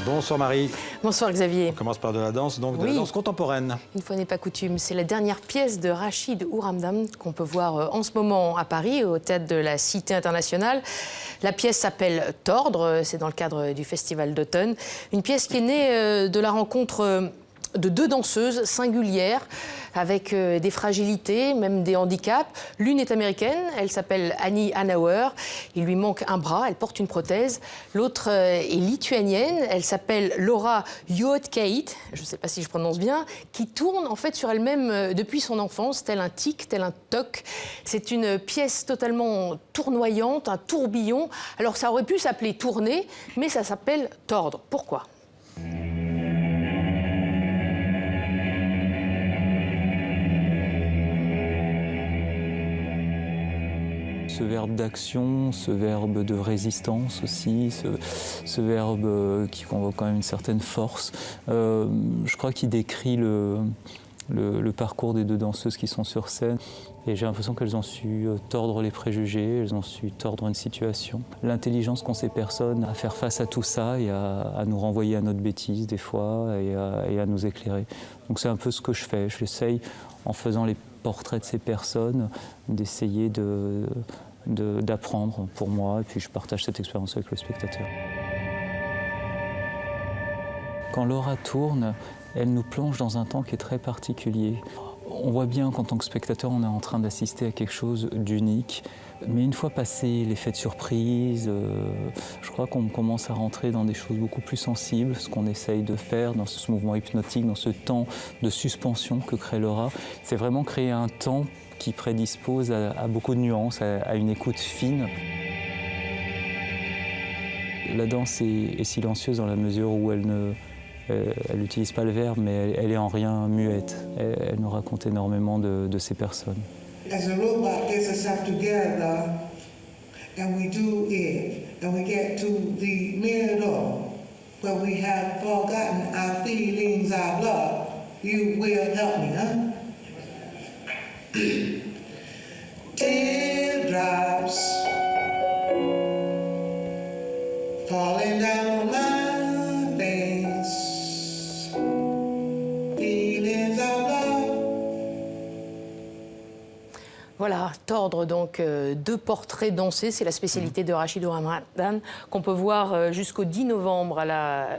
Bonsoir Marie. Bonsoir Xavier. On commence par de la danse, donc de la danse contemporaine. Une fois n'est pas coutume, c'est la dernière pièce de Rachid Houramdan qu'on peut voir en ce moment à Paris, au théâtre de la Cité internationale. La pièce s'appelle Tordre, c'est dans le cadre du Festival d'automne. Une pièce qui est née de la rencontre de deux danseuses singulières, avec des fragilités, même des handicaps. L'une est américaine, elle s'appelle Annie Hanauer, il lui manque un bras, elle porte une prothèse. L'autre est lituanienne, elle s'appelle Laura Juotkait, je ne sais pas si je prononce bien, qui tourne en fait sur elle-même depuis son enfance, tel un tic, tel un toc. C'est une pièce totalement tournoyante, un tourbillon. Alors ça aurait pu s'appeler tourner, mais ça s'appelle tordre. Pourquoi ? Ce verbe d'action, ce verbe de résistance aussi, ce verbe qui convoque quand même une certaine force, je crois qu'il décrit le parcours des deux danseuses qui sont sur scène. Et j'ai l'impression qu'elles ont su tordre les préjugés, elles ont su tordre une situation. L'intelligence qu'ont ces personnes à faire face à tout ça et à nous renvoyer à notre bêtise des fois et à nous éclairer. Donc c'est un peu ce que je fais. J'essaye, en faisant les portraits de ces personnes, d'essayer d'apprendre pour moi, et puis je partage cette expérience avec le spectateur. Quand Laura tourne, elle nous plonge dans un temps qui est très particulier. On voit bien qu'en tant que spectateur, on est en train d'assister à quelque chose d'unique. Mais une fois passé l'effet de surprise, je crois qu'on commence à rentrer dans des choses beaucoup plus sensibles. Ce qu'on essaye de faire dans ce mouvement hypnotique, dans ce temps de suspension que crée Laura, c'est vraiment créer un temps qui prédispose à beaucoup de nuances, à une écoute fine. La danse est silencieuse dans la mesure où elle n'utilise pas le verbe, mais elle est en rien muette. Elle nous raconte énormément de ces personnes. As a robot gets itself together, and we do it, and we get to the middle, where we have forgotten our feelings, our love, you will help me, huh? Teardrops falling down my face, feelings of love. Voilà, tordre donc deux portraits dansés, c'est la spécialité de Rachid Houramdan qu'on peut voir jusqu'au 10 novembre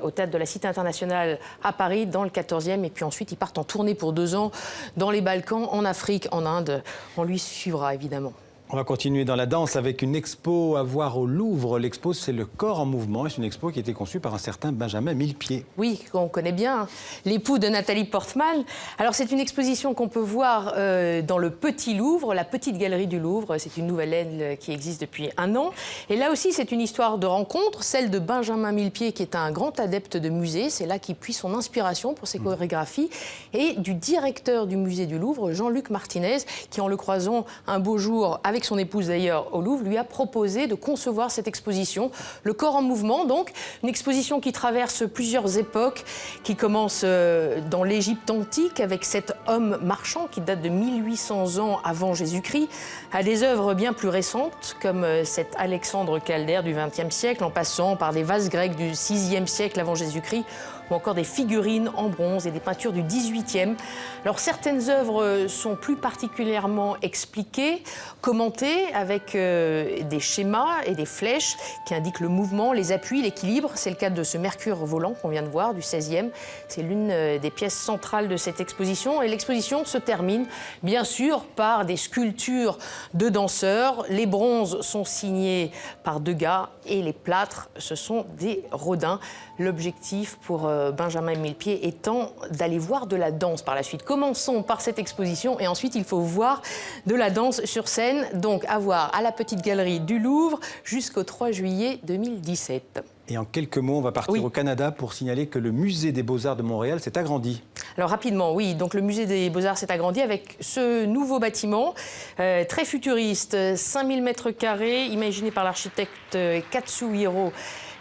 au théâtre de la Cité internationale à Paris, dans le 14e. Et puis ensuite, ils partent en tournée pour 2 ans dans les Balkans, en Afrique, en Inde. On lui suivra évidemment. On va continuer dans la danse avec une expo à voir au Louvre. L'expo, c'est le corps en mouvement. C'est une expo qui a été conçue par un certain Benjamin Millepied. Oui, qu'on connaît bien, l'époux de Nathalie Portman. Alors, c'est une exposition qu'on peut voir dans le Petit Louvre, la Petite Galerie du Louvre. C'est une nouvelle aile qui existe depuis 1 an. Et là aussi, c'est une histoire de rencontre, celle de Benjamin Millepied, qui est un grand adepte de musée. C'est là qu'il puise son inspiration pour ses chorégraphies. Et du directeur du musée du Louvre, Jean-Luc Martinez, qui, en le croisant un beau jour avec son épouse d'ailleurs au Louvre, lui a proposé de concevoir cette exposition, le corps en mouvement, donc une exposition qui traverse plusieurs époques, qui commence dans l'Égypte antique avec cet homme marchand qui date de 1800 ans avant Jésus-Christ, à des œuvres bien plus récentes comme cet Alexandre Calder du XXe siècle, en passant par des vases grecs du VIe siècle avant Jésus-Christ, ou encore des figurines en bronze et des peintures du XVIIIe. Alors certaines œuvres sont plus particulièrement expliquées, commentées avec des schémas et des flèches qui indiquent le mouvement, les appuis, l'équilibre. C'est le cas de ce Mercure volant qu'on vient de voir du XVIe. C'est l'une des pièces centrales de cette exposition. Et l'exposition se termine bien sûr par des sculptures de danseurs. Les bronzes sont signés par Degas et les plâtres, ce sont des Rodin. L'objectif pour Benjamin Millepied étant d'aller voir de la danse par la suite. Commençons par cette exposition et ensuite il faut voir de la danse sur scène, donc à voir à la Petite Galerie du Louvre jusqu'au 3 juillet 2017. Et en quelques mots, on va partir au Canada pour signaler que le musée des Beaux-Arts de Montréal s'est agrandi. Alors rapidement, oui, donc le musée des Beaux-Arts s'est agrandi avec ce nouveau bâtiment très futuriste, 5000 m², imaginé par l'architecte Katsuhiro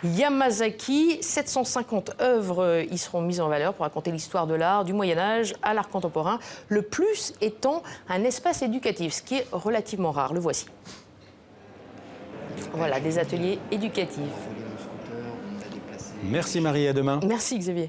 Yamazaki. 750 œuvres y seront mises en valeur pour raconter l'histoire de l'art, du Moyen-Âge à l'art contemporain. Le plus étant un espace éducatif, ce qui est relativement rare. Le voici. Voilà, des ateliers éducatifs. Merci Marie, à demain. Merci Xavier.